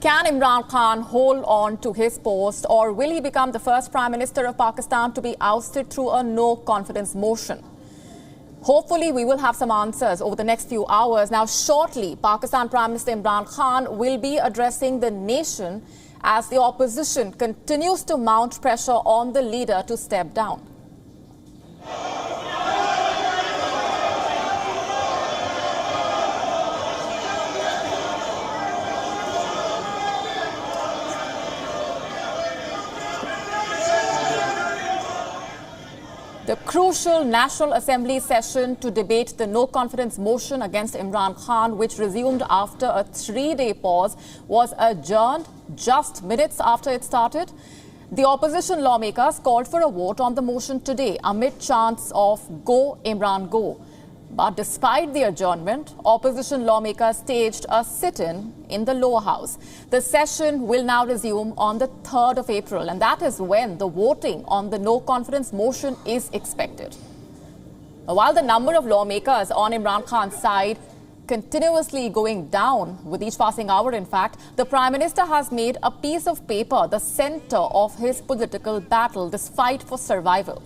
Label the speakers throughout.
Speaker 1: Can Imran Khan hold on to his post, or will he become the first Prime Minister of Pakistan to be ousted through a no-confidence motion? Hopefully, we will have some answers over the next few hours. Now, shortly, Pakistan Prime Minister Imran Khan will be addressing the nation as the opposition continues to mount pressure on the leader to step down. The crucial National Assembly session to debate the no-confidence motion against Imran Khan, which resumed after a 3-day pause, was adjourned just minutes after it started. The opposition lawmakers called for a vote on the motion today amid chants of Go Imran Go. But despite the adjournment, opposition lawmakers staged a sit-in in the lower house. The session will now resume on the 3rd of April, and that is when the voting on the no-confidence motion is expected. While the number of lawmakers on Imran Khan's side continuously going down with each passing hour, in fact, the Prime Minister has made a piece of paper the center of his political battle, this fight for survival.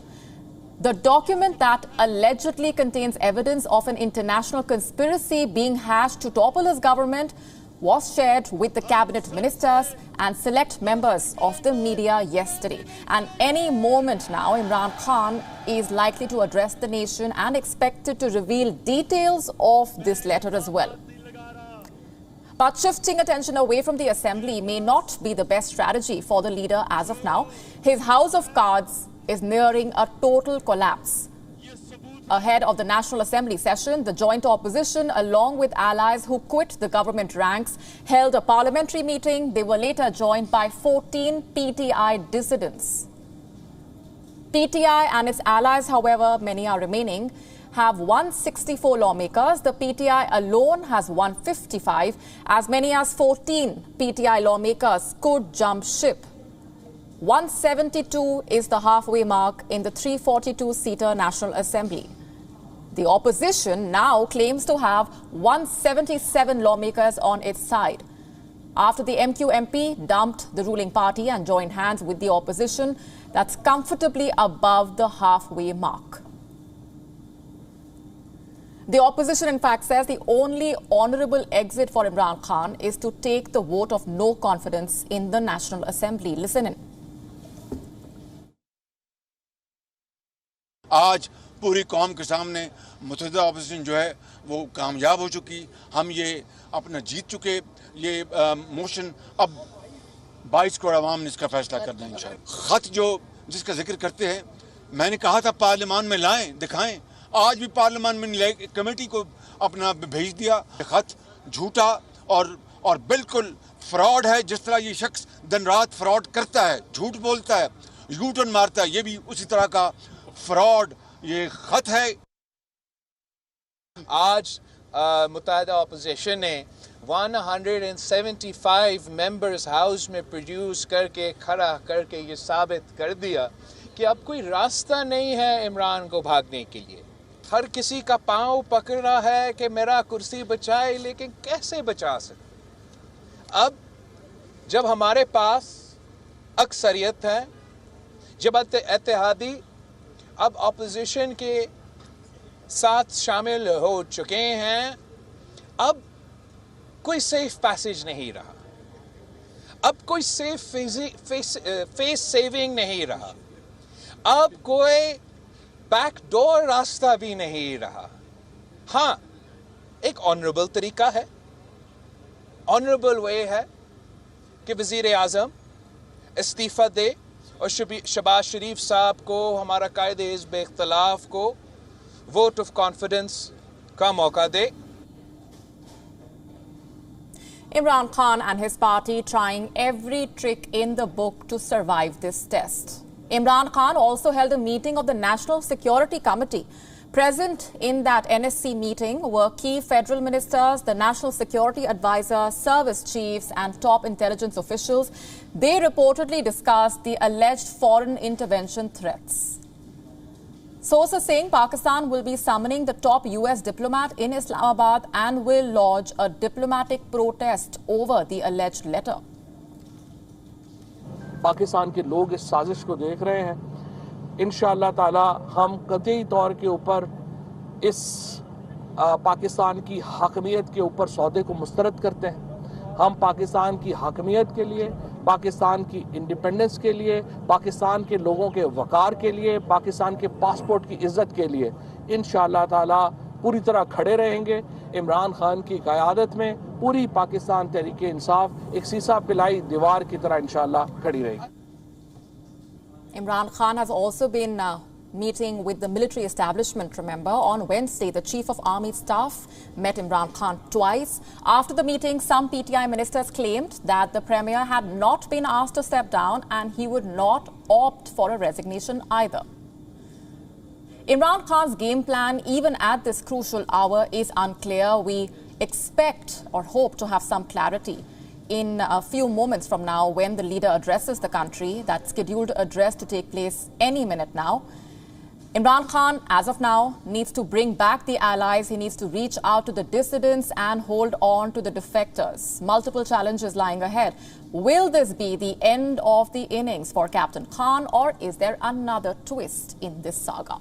Speaker 1: The document that allegedly contains evidence of an international conspiracy being hatched to topple his government was shared with the cabinet ministers and select members of the media yesterday. And any moment now, Imran Khan is likely to address the nation and expected to reveal details of this letter as well. But shifting attention away from the assembly may not be the best strategy for the leader as of now. His house of cards is nearing a total collapse. Ahead of the National Assembly session, the joint opposition, along with allies who quit the government ranks, held a parliamentary meeting. They were later joined by 14 PTI dissidents. PTI and its allies, however, many are remaining, have 164 lawmakers. The PTI alone has 155. As many as 14 PTI lawmakers could jump ship. 172 is the halfway mark in the 342-seater National Assembly. The opposition now claims to have 177 lawmakers on its side. After the MQMP dumped the ruling party and joined hands with the opposition, that's comfortably above the halfway mark. The opposition, in fact, says the only honourable exit for Imran Khan is to take the vote of no confidence in the National Assembly. Listen in.
Speaker 2: आज पूरी कौम के सामने मुतहदा opposition जो है वो कामयाब हो चुकी। हम ये अपना जीत चुके। ये मोशन अब 22 करोड़ आवाम ने इसका फैसला करना है इंशाअल्लाह। खत जो जिसका जिक्र करते हैं, मैंने कहा था पार्लियामान में लाएं, दिखाएं। आज भी पार्लियामान में कमेटी को अपना भेज दिया। खत झूठा और बिल्कुल फ्रॉड है। जिस तरह ये शख्स दिन रात फ्रॉड करता है, झूठ बोलता है, यू-टर्न मारता है, ये भी उसी तरह का फ्रॉड ये खत है।
Speaker 3: आज मुत्तहिदा ऑपोजिशन ने 175 मेंबर्स हाउस में प्रोड्यूस करके खड़ा करके ये साबित कर दिया कि अब कोई रास्ता नहीं है इमरान को भागने के लिए। हर किसी का पांव पकड़ा है कि मेरा कुर्सी बचाए, लेकिन कैसे बचा सकते? अब जब हमारे पास अक्सरियत है, जब इत्तेहादी अब अपोजिशन के साथ शामिल हो चुके हैं, अब कोई सेफ पैसेज नहीं रहा, अब कोई सेफ फेस सेविंग नहीं रहा, अब कोई बैकडोर रास्ता भी नहीं रहा। हाँ, एक ऑनरेबल तरीका है, ऑनरेबल वे है कि वज़ीर आज़म इस्तीफ़ा दे और शहबाज शरीफ साहब को, हमारा कायदे हिज़्ब इख्तिलाफ को वोट ऑफ कॉन्फिडेंस का मौका दे।
Speaker 1: Imran Khan and his party trying every trick in the book to survive this test. Imran Khan also held a meeting of the National Security Committee. Present in that NSC meeting were key federal ministers, the National Security Advisor, service chiefs and top intelligence officials. They reportedly discussed the alleged foreign intervention threats. Sources saying Pakistan will be summoning the top US diplomat in Islamabad and will lodge a diplomatic protest over the alleged letter.
Speaker 4: Pakistan के लोग इस साजिश को देख रहे हैं। इंशाअल्लाह ताला हम कतई तौर के ऊपर इस पाकिस्तान की हाकमियत के ऊपर सौदे को मुस्तरद करते हैं। हम पाकिस्तान की हाकमियत के लिए, पाकिस्तान की इंडिपेंडेंस के लिए, पाकिस्तान के लोगों के वकार के लिए, पाकिस्तान के पासपोर्ट की इज्जत के लिए इंशाअल्लाह ताला पूरी तरह खड़े रहेंगे। इमरान खान की क़यादत में पूरी पाकिस्तान तहरीक इंसाफ एक सीसा पिलाई दीवार की तरह इंशाअल्लाह खड़ी रहेगी।
Speaker 1: Imran Khan has also been meeting with the military establishment. Remember, on Wednesday, the Chief of Army Staff met Imran Khan twice. After the meeting, some PTI ministers claimed that the Premier had not been asked to step down and he would not opt for a resignation either. Imran Khan's game plan, even at this crucial hour, is unclear. We expect or hope to have some clarity in a few moments from now when the leader addresses the country. That's scheduled address to take place any minute now. Imran Khan, as of now, needs to bring back the allies. He needs to reach out to the dissidents and hold on to the defectors. Multiple challenges lying ahead. Will this be the end of the innings for Captain Khan, or is there another twist in this saga?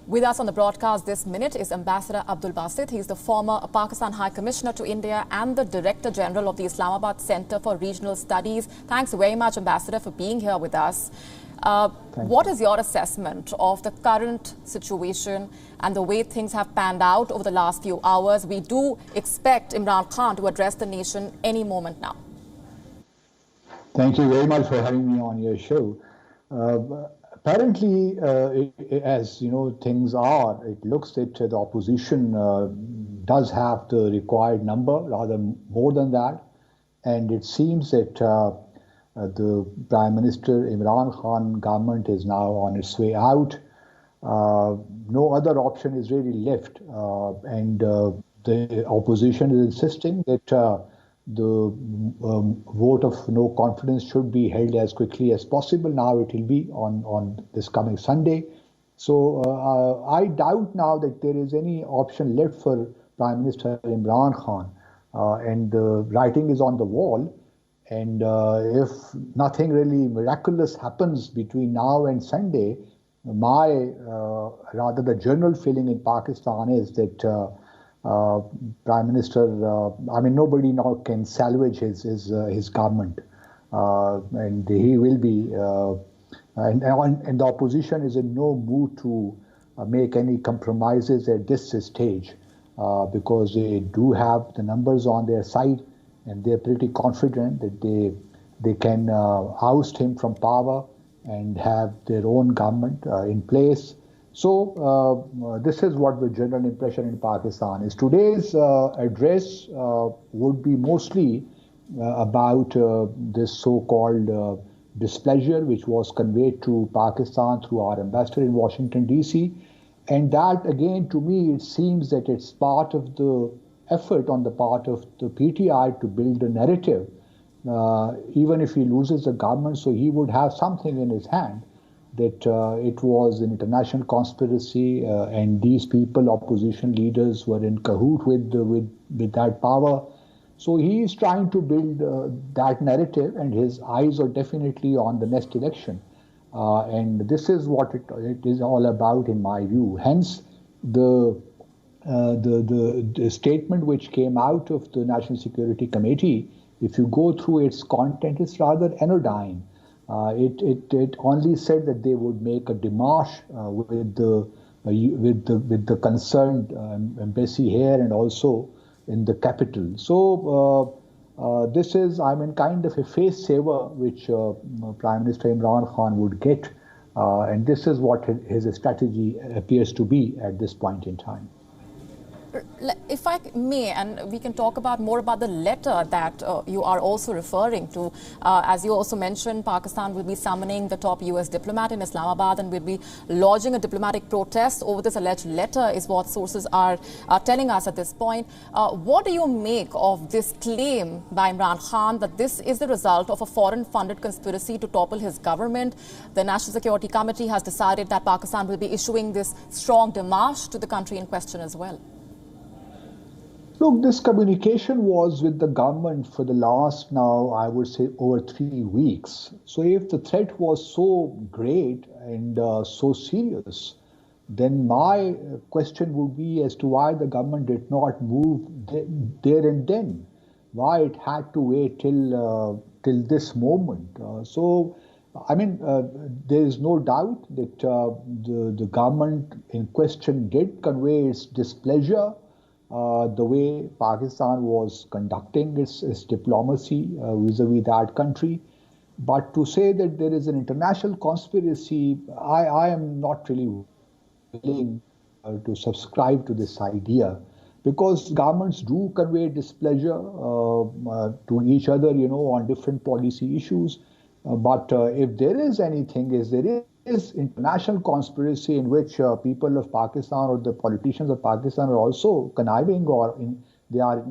Speaker 1: With us on the broadcast this minute is Ambassador Abdul Basit. He's the former Pakistan High Commissioner to India and the Director General of the Islamabad Center for Regional Studies. Thanks very much, Ambassador, for being here with us. What is your assessment of the current situation and the way things have panned out over the last few hours? We do expect Imran Khan to address the nation any moment now.
Speaker 5: Thank you very much for having me on your show. Apparently, as you know, things are, it looks that the opposition does have the required number, rather more than that. And it seems that the Prime Minister Imran Khan government is now on its way out. No other option is really left. And the opposition is insisting that the vote of no confidence should be held as quickly as possible. Now it will be on this coming Sunday. So I doubt now that there is any option left for Prime Minister Imran Khan. And the writing is on the wall. And if nothing really miraculous happens between now and Sunday, rather the general feeling in Pakistan is that Prime Minister, nobody now can salvage his government, and he will be, and the opposition is in no mood to make any compromises at this stage, because they do have the numbers on their side, and they're pretty confident that they can oust him from power and have their own government in place. So this is what the general impression in Pakistan is. Today's address would be mostly about this so-called displeasure which was conveyed to Pakistan through our ambassador in Washington, D.C. And that, again, to me, it seems that it's part of the effort on the part of the PTI to build a narrative, even if he loses the government, so he would have something in his hand, that it was an international conspiracy and these people, opposition leaders, were in cahoot with that power. So he is trying to build that narrative, and his eyes are definitely on the next election. And this is what it is all about, in my view. Hence, the statement which came out of the National Security Committee, if you go through its content, it's rather anodyne. It only said that they would make a démarche with the concerned embassy here and also in the capital. So this is, kind of a face saver which Prime Minister Imran Khan would get, and this is what his strategy appears to be at this point in time.
Speaker 1: If I may, and we can talk about more about the letter that you are also referring to. As you also mentioned, Pakistan will be summoning the top US diplomat in Islamabad and will be lodging a diplomatic protest over this alleged letter, is what sources are telling us at this point. What do you make of this claim by Imran Khan that this is the result of a foreign-funded conspiracy to topple his government? The National Security Committee has decided that Pakistan will be issuing this strong démarche to the country in question as well.
Speaker 5: Look, this communication was with the government for the last, now I would say, over 3 weeks. So if the threat was so great and so serious, then my question would be as to why the government did not move there and then, why it had to wait till this moment. There is no doubt that the government in question did convey its displeasure the way Pakistan was conducting its diplomacy vis-a-vis that country. But to say that there is an international conspiracy, I am not really willing to subscribe to this idea, because governments do convey displeasure to each other, on different policy issues. But if there is anything, there is international conspiracy in which people of Pakistan or the politicians of Pakistan are also conniving, or they're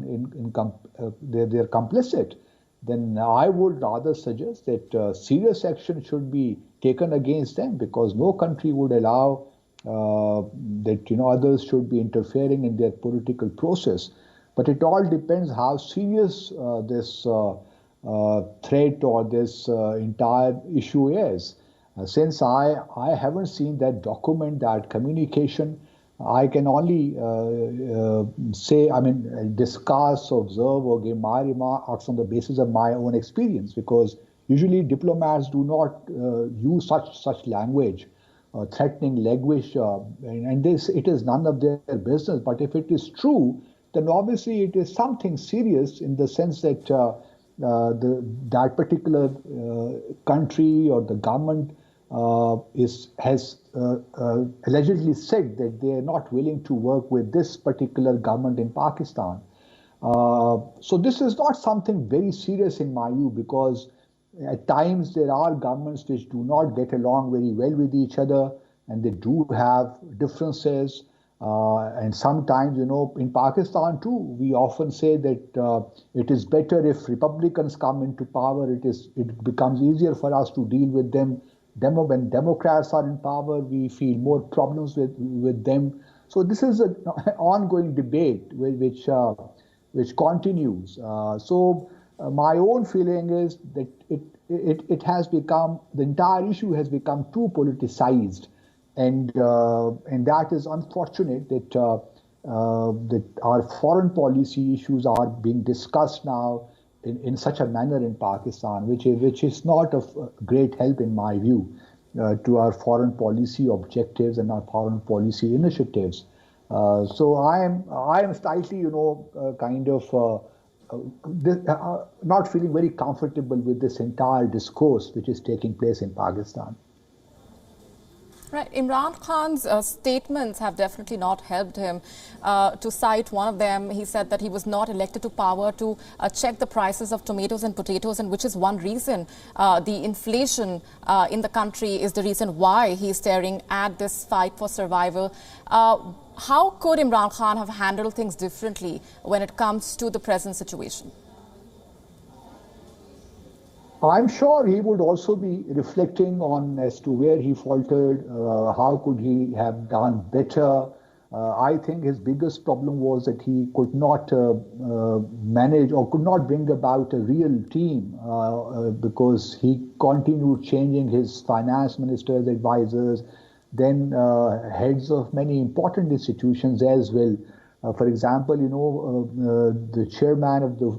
Speaker 5: complicit, then I would rather suggest that serious action should be taken against them, because no country would allow that others should be interfering in their political process. But it all depends how serious this threat or this entire issue is. Since I haven't seen that document, that communication, I can only discuss, observe, or give my remarks on the basis of my own experience, because usually diplomats do not use such language, threatening language, and it is none of their business. But if it is true, then obviously it is something serious, in the sense that that particular country or the government has allegedly said that they are not willing to work with this particular government in Pakistan. So this is not something very serious in my view, because at times there are governments which do not get along very well with each other, and they do have differences. And sometimes, in Pakistan too, we often say that it is better if Republicans come into power. It becomes easier for us to deal with them. When Democrats are in power, we feel more problems with them. So this is an ongoing debate which continues. My own feeling is that it has become, the entire issue has become too politicized. And that is unfortunate that our foreign policy issues are being discussed now in such a manner in Pakistan, which is not of great help in my view to our foreign policy objectives and our foreign policy initiatives. So I am slightly not feeling very comfortable with this entire discourse which is taking place in Pakistan.
Speaker 1: Right. Imran Khan's statements have definitely not helped him. To cite one of them, he said that he was not elected to power to check the prices of tomatoes and potatoes, and which is one reason the inflation in the country is the reason why he's staring at this fight for survival. How could Imran Khan have handled things differently when it comes to the present situation?
Speaker 5: I'm sure he would also be reflecting on as to where he faltered, how could he have done better. I think his biggest problem was that he could not manage or could not bring about a real team because he continued changing his finance minister's advisors, then heads of many important institutions as well. For example, the chairman of the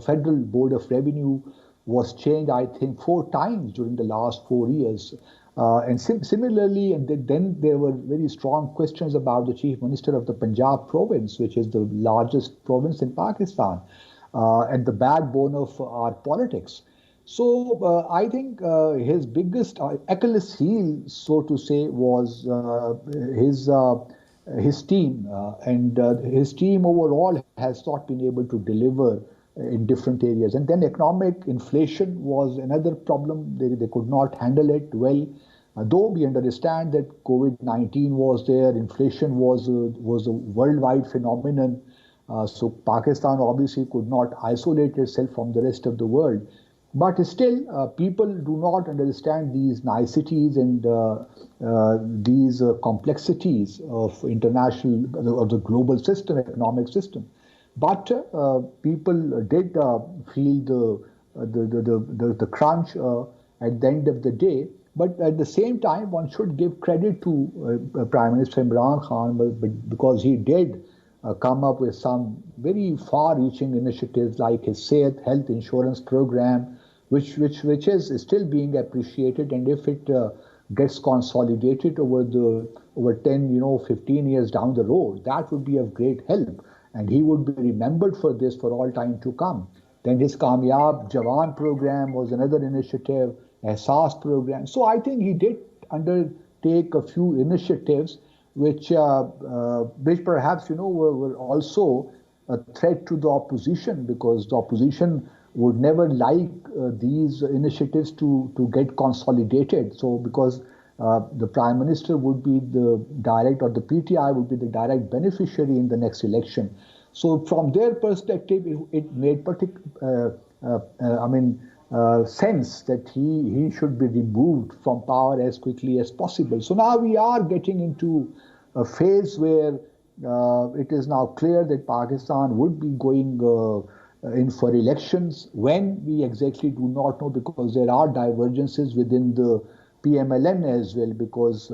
Speaker 5: Federal Board of Revenue was changed, I think, 4 times during the last 4 years. And similarly, and then there were very strong questions about the chief minister of the Punjab province, which is the largest province in Pakistan, and the backbone of our politics. So I think his biggest Achilles heel, so to say, was his his team, and his team overall has not been able to deliver in different areas. And then economic inflation was another problem. They could not handle it well. Though we understand that COVID-19 was there, inflation was a worldwide phenomenon. So Pakistan obviously could not isolate itself from the rest of the world. But still, people do not understand these niceties and these complexities of international, of the global system, economic system. But people did feel the crunch at the end of the day. But at the same time, one should give credit to Prime Minister Imran Khan because he did come up with some very far-reaching initiatives like his health insurance program, which is still being appreciated, and if it gets consolidated over 10, 15 years down the road, that would be of great help, and he would be remembered for this for all time to come. Then his Kamyab Jawan program was another initiative, Ehsaas program. So I think he did undertake a few initiatives which perhaps were also a threat to the opposition, because the opposition would never like these initiatives to get consolidated. So because the Prime Minister would be the direct, or the PTI would be the direct beneficiary in the next election. So from their perspective, it made sense that he should be removed from power as quickly as possible. So now we are getting into a phase where it is now clear that Pakistan would be going in for elections. When, we exactly do not know, because there are divergences within the PMLN as well, because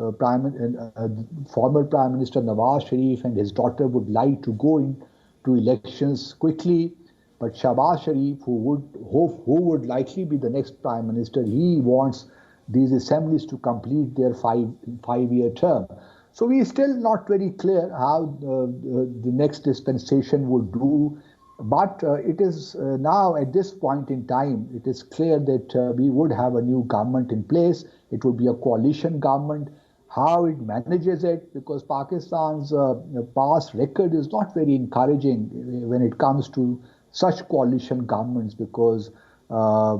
Speaker 5: former Prime Minister Nawaz Sharif and his daughter would like to go into elections quickly. But Shahbaz Sharif, who would likely be the next Prime Minister, he wants these assemblies to complete their five-year term. So we are still not very clear how the next dispensation would do. But it is now, at this point in time, it is clear that we would have a new government in place. It would be a coalition government. How it manages it, because Pakistan's past record is not very encouraging when it comes to such coalition governments, because now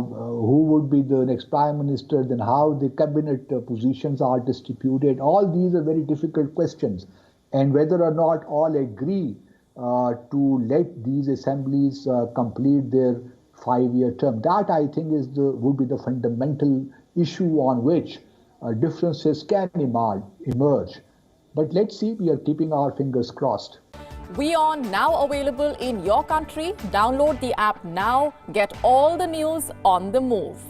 Speaker 5: who would be the next Prime Minister, then how the cabinet positions are distributed. All these are very difficult questions, and whether or not all agree to let these assemblies complete their five-year term, that I think would be the fundamental issue on which differences can emerge. But let's see, we are keeping our fingers crossed.
Speaker 1: WION now available in your country. Download the app now. Get all the news on the move.